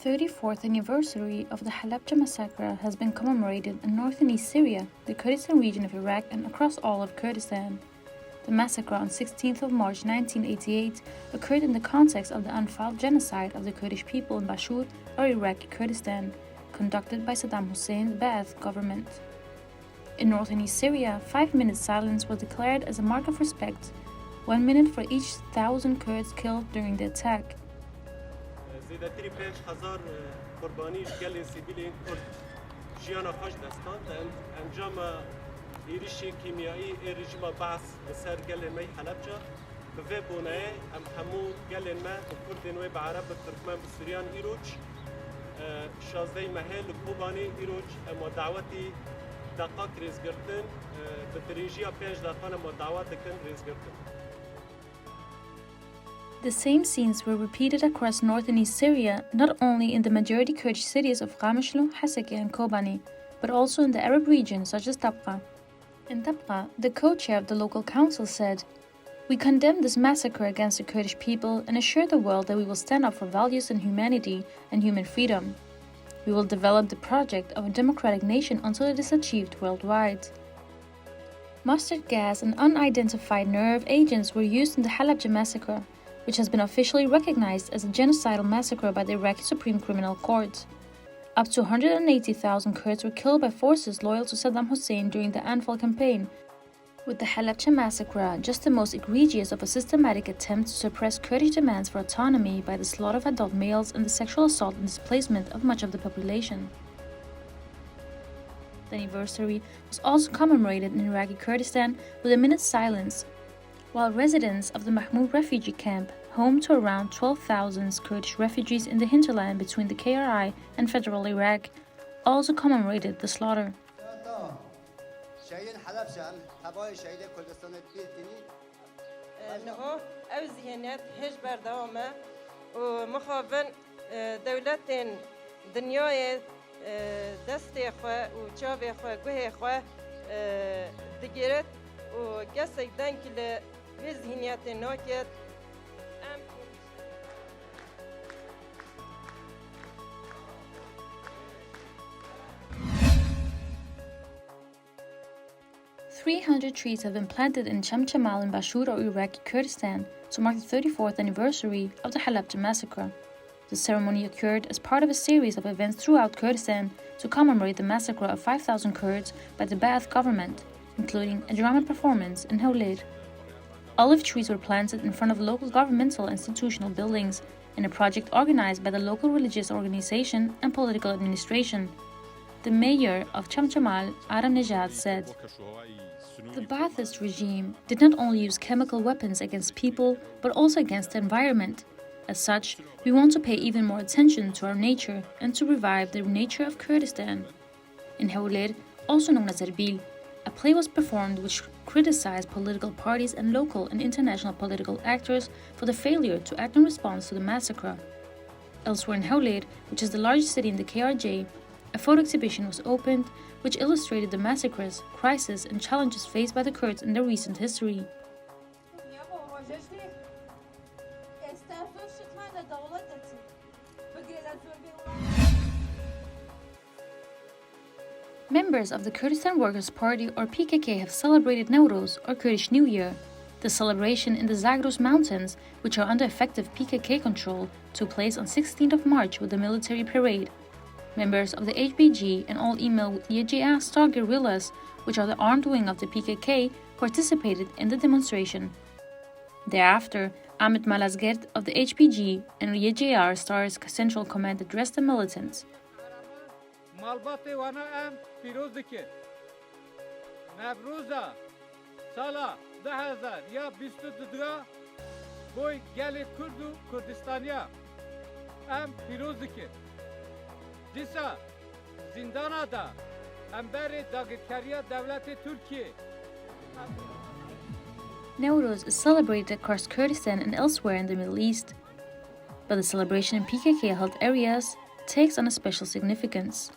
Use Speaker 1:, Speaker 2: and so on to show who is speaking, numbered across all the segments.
Speaker 1: 34th anniversary of the Halabja massacre has been commemorated in north and east Syria, the Kurdistan region of Iraq, and across all of Kurdistan. The massacre on 16th of March 1988 occurred in the context of the unfiled genocide of the Kurdish people in Bashur or Iraqi Kurdistan, conducted by Saddam Hussein's Ba'ath government. In north and east Syria, 5-minute silence was declared as a mark of respect, 1 minute for each 1,000 Kurds killed during the attack.
Speaker 2: زیاتری 5000 قربانی گل سیویل کرد جیانا خوش دستان انجام ایریش کیمیایی رژیم بعث سر گل می حلبجا به بونه ام همو گل ما کرد نوی بعرب ترکمن بسوریان ایروج 16 محل کوبانی ایروج ما دعوتی دقیق ریز گرتن به تریجیا 5 دقیقه ما دعوت کن ریز گرتن.
Speaker 1: The same scenes were repeated across north and east Syria, not only in the majority Kurdish cities of Qamishlo, Hasakah and Kobani, but also in the Arab regions such as Raqqa. In Raqqa, the co-chair of the local council said, "We condemn this massacre against the Kurdish people and assure the world that we will stand up for values and humanity and human freedom. We will develop the project of a democratic nation until it is achieved worldwide." Mustard gas and unidentified nerve agents were used in the Halabja massacre, which has been officially recognized as a genocidal massacre by the Iraqi Supreme Criminal Court. Up to 180,000 Kurds were killed by forces loyal to Saddam Hussein during the Anfal campaign, with the Halabja massacre just the most egregious of a systematic attempt to suppress Kurdish demands for autonomy by the slaughter of adult males and the sexual assault and displacement of much of the population. The anniversary was also commemorated in Iraqi Kurdistan with a minute's silence, while residents of the Mahmoud refugee camp, home to around 12,000 Kurdish refugees in the hinterland between the KRI and federal Iraq, also commemorated the slaughter. "300 trees have been planted in Chamchamal in Bashur or Iraqi Kurdistan to mark the 34th anniversary of the Halabja massacre. The ceremony occurred as part of a series of events throughout Kurdistan to commemorate the massacre of 5,000 Kurds by the Ba'ath government, including a drama performance in Hawler. Olive trees were planted in front of local governmental institutional buildings in a project organized by the local religious organization and political administration. The mayor of Chamchamal, Aram Nejad, said, "The Ba'athist regime did not only use chemical weapons against people, but also against the environment. As such, we want to pay even more attention to our nature and to revive the nature of Kurdistan." In Hawler, also known as Erbil, a play was performed which criticized political parties and local and international political actors for the failure to act in response to the massacre. Elsewhere in Hawler, which is the largest city in the KRJ, a photo exhibition was opened which illustrated the massacres, crises, and challenges faced by the Kurds in their recent history. Members of the Kurdistan Workers' Party or PKK have celebrated Newroz or Kurdish New Year. The celebration in the Zagros Mountains, which are under effective PKK control, took place on 16th of March with a military parade. Members of the HBG and all email YJA star guerrillas, which are the armed wing of the PKK, participated in the demonstration. Thereafter, Ahmed Malazgert of the HBG and YJR Stars Central Command addressed the militants.
Speaker 3: Malbate wana am piroz dikir. Navruza sala 10,000 ya 22 boy geli Kurdu Kurdistaniya am piroz dikir. Disa zindana da amberi dagirkariya devleti Türkiye.
Speaker 1: Newroz is celebrated across Kurdistan and elsewhere in the Middle East, but the celebration in PKK-held areas takes on a special significance.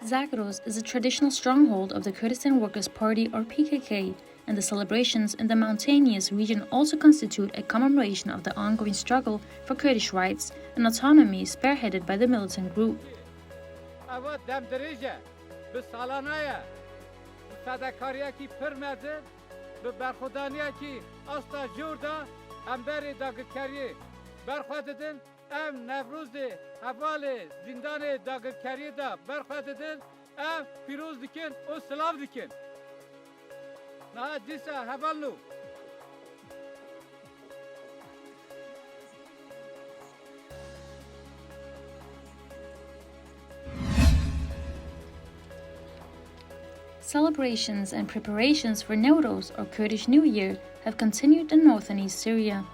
Speaker 1: Zagros is a traditional stronghold of the Kurdistan Workers' Party or PKK and the celebrations in the mountainous region also constitute a commemoration of the ongoing struggle for Kurdish rights and autonomy spearheaded by the militant group.
Speaker 3: ام نوروز حوال زندان داگرکاری دا برخواددن ام پیروز دکن و سلاف دکن نه دیسا حوالو
Speaker 1: Celebrations and preparations for Newroz, or Kurdish New Year, have continued in north and east Syria.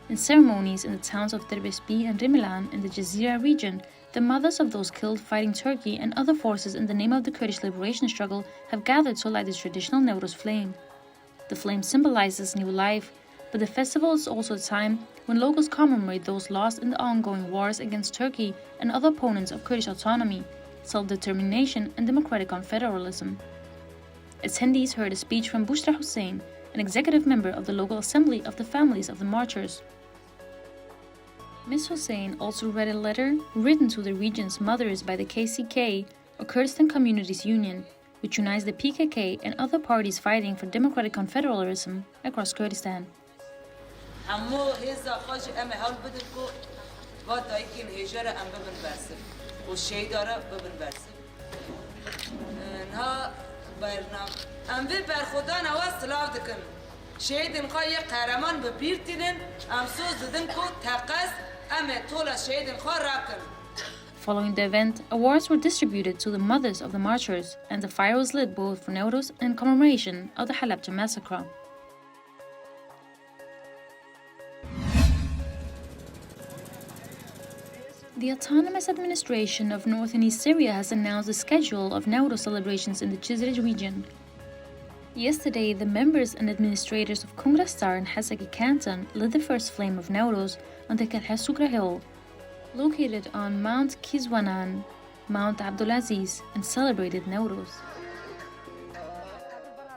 Speaker 1: In ceremonies in the towns of Diyarbakir and Rimilan in the Jazira region, the mothers of those killed fighting Turkey and other forces in the name of the Kurdish liberation struggle have gathered to light the traditional Newroz flame. The flame symbolizes new life, but the festival is also a time when locals commemorate those lost in the ongoing wars against Turkey and other opponents of Kurdish autonomy, self-determination and democratic confederalism. Attendees heard a speech from Bushra Hussein, an executive member of the local assembly of the families of the martyrs. Ms. Hussein also read a letter written to the region's mothers by the KCK, or Kurdistan Communities Union, which unites the PKK and other parties fighting for democratic confederalism across Kurdistan.
Speaker 4: ام به برخودان آواز سلاف دکن شهید انقا یک قهرمان به بیرتینن ام سوز ددن کو تقص ام طول شهید انقا راکن.
Speaker 1: Following the event, awards were distributed to the mothers of the martyrs, and the fire was lit both for Newroz and commemoration of the Halabja massacre. The Autonomous Administration of North and East Syria has announced the schedule of Newroz celebrations in the Jizrij region. Yesterday, the members and administrators of Kurdistan and Hasakah canton lit the first flame of Newroz on the Hasakah hill, located on Mount Kizwanan, Mount Abdulaziz, and celebrated Newroz.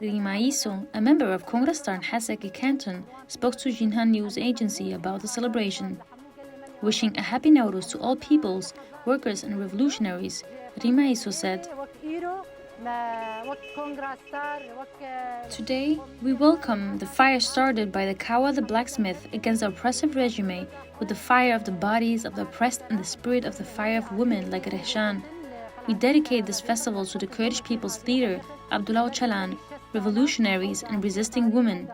Speaker 1: Rima Iso, a member of Kurdistan Hasakah canton, spoke to Jinhan news agency about the celebration. Wishing a happy Newroz to all peoples, workers and revolutionaries, Rima Iso said, "Today, we welcome the fire started by the Kawa the blacksmith against the oppressive regime with the fire of the bodies of the oppressed and the spirit of the fire of women like Rehshan. We dedicate this festival to the Kurdish people's leader, Abdullah Öcalan, revolutionaries and resisting women.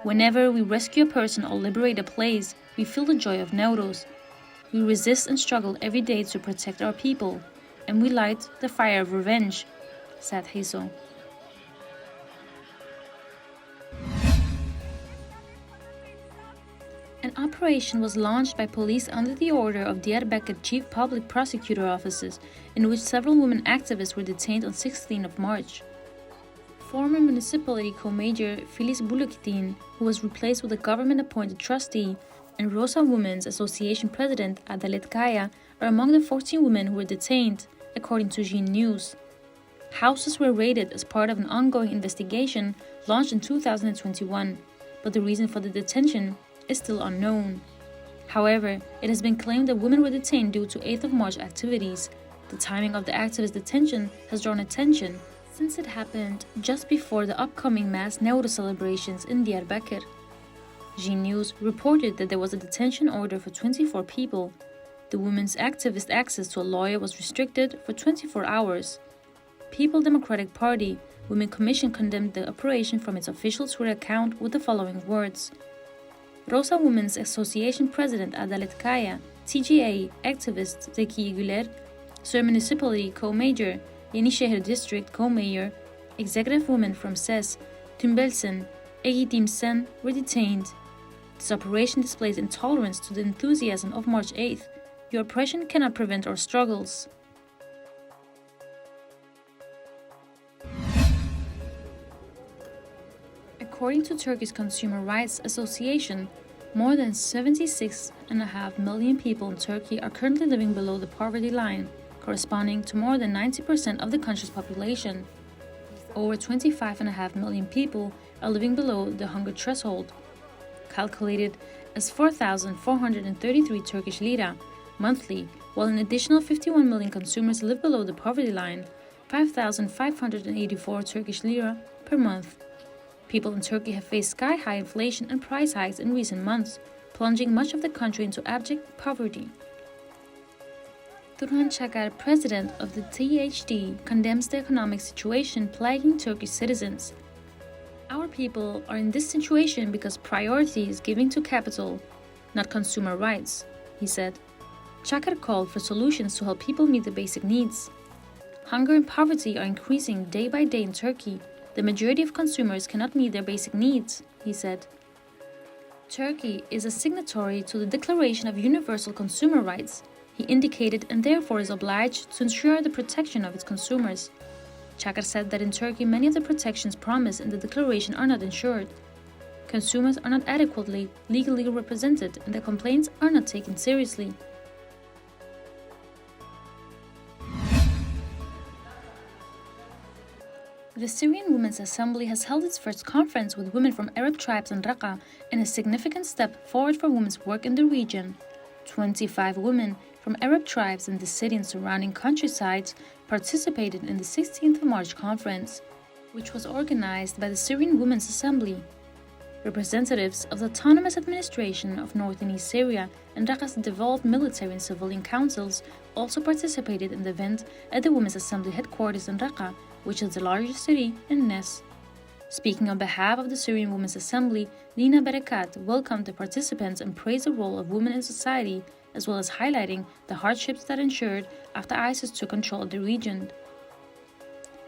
Speaker 1: Whenever we rescue a person or liberate a place, we feel the joy of Newroz. We resist and struggle every day to protect our people, and we light the fire of revenge," said Hiso. An operation was launched by police under the order of Diyarbakir Chief Public Prosecutor Offices, in which several women activists were detained on 16th of March. Former municipality co-major Filiz Bulukdin, who was replaced with a government-appointed trustee, and Rosa Women's Association President Adalet Kaya are among the 14 women who were detained, according to Jin News. Houses were raided as part of an ongoing investigation launched in 2021, but the reason for the detention is still unknown. However, it has been claimed that women were detained due to 8th of March activities. The timing of the activist detention has drawn attention, since it happened just before the upcoming mass Newroz celebrations in Diyarbakir. Jin News reported that there was a detention order for 24 people. The women's activist access to a lawyer was restricted for 24 hours. People Democratic Party Women Commission condemned the operation from its official Twitter account with the following words: Rosa Women's Association President Adalet Kaya, TGA activist Zeki Güler, Sur Municipality Co-Major, Yenişehir District Co-Mayor, executive women from SES, Tümbelsen, Egidim Sen were detained. This operation displays intolerance to the enthusiasm of March 8th. Your oppression cannot prevent our struggles. According to Turkey's Consumer Rights Association, more than 76.5 million people in Turkey are currently living below the poverty line, corresponding to more than 90% of the country's population. over 25.5 million people are living below the hunger threshold, calculated as 4,433 Turkish lira monthly, while an additional 51 million consumers live below the poverty line, 5,584 Turkish lira per month. People in Turkey have faced sky-high inflation and price hikes in recent months, plunging much of the country into abject poverty. Turhan Çakar, president of the THD, condemns the economic situation plaguing Turkish citizens. Our people are in this situation because priority is given to capital, not consumer rights, he said. Çakar called for solutions to help people meet the basic needs. Hunger and poverty are increasing day by day in Turkey. The majority of consumers cannot meet their basic needs, he said. Turkey is a signatory to the Declaration of Universal Consumer Rights, he indicated, and therefore is obliged to ensure the protection of its consumers. Çakar said that in Turkey many of the protections promised in the declaration are not ensured. Consumers are not adequately legally represented and their complaints are not taken seriously. The Syrian Women's Assembly has held its first conference with women from Arab tribes in Raqqa in a significant step forward for women's work in the region. 25 women from Arab tribes in the city and surrounding countrysides participated in the 16th of March conference, which was organized by the Syrian Women's Assembly. Representatives of the Autonomous Administration of North and East Syria and Raqqa's devolved military and civilian councils also participated in the event at the Women's Assembly headquarters in Raqqa, which is the largest city in Nes. Speaking on behalf of the Syrian Women's Assembly, Lina Barakat welcomed the participants and praised the role of women in society, as well as highlighting the hardships that ensued after ISIS took control of the region.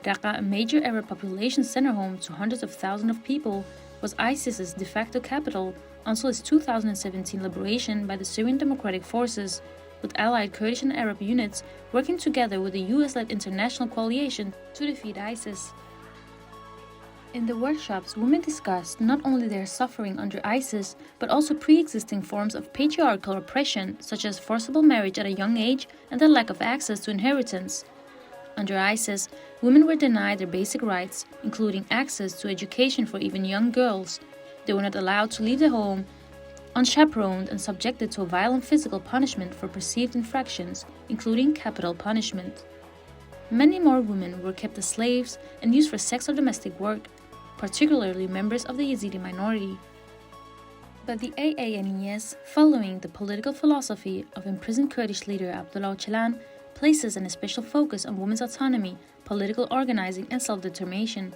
Speaker 1: Raqqa, a major Arab population center home to hundreds of thousands of people, was ISIS's de facto capital until its 2017 liberation by the Syrian Democratic Forces, with allied Kurdish and Arab units working together with the US-led international coalition to defeat ISIS. In the workshops, women discussed not only their suffering under ISIS, but also pre-existing forms of patriarchal oppression, such as forcible marriage at a young age and the lack of access to inheritance. Under ISIS, women were denied their basic rights, including access to education for even young girls. They were not allowed to leave the home, unchaperoned, and subjected to a violent physical punishment for perceived infractions, including capital punishment. Many more women were kept as slaves and used for sex or domestic work, particularly members of the Yazidi minority. But the AANES, following the political philosophy of imprisoned Kurdish leader Abdullah Öcalan, places an special focus on women's autonomy, political organizing, and self-determination.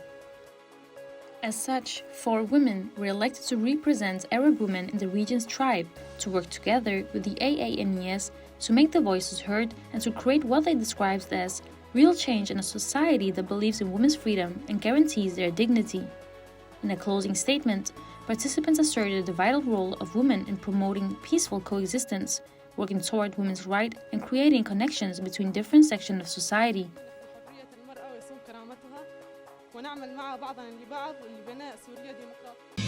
Speaker 1: As such, 4 women were elected to represent Arab women in the region's tribe to work together with the AANES to make their voices heard and to create what they described as real change in a society that believes in women's freedom and guarantees their dignity. In a closing statement, participants asserted the vital role of women in promoting peaceful coexistence, working toward women's rights and creating connections between different sections of society. ونعمل مع بعضنا لبعض لبناء سوريا ديمقراطية.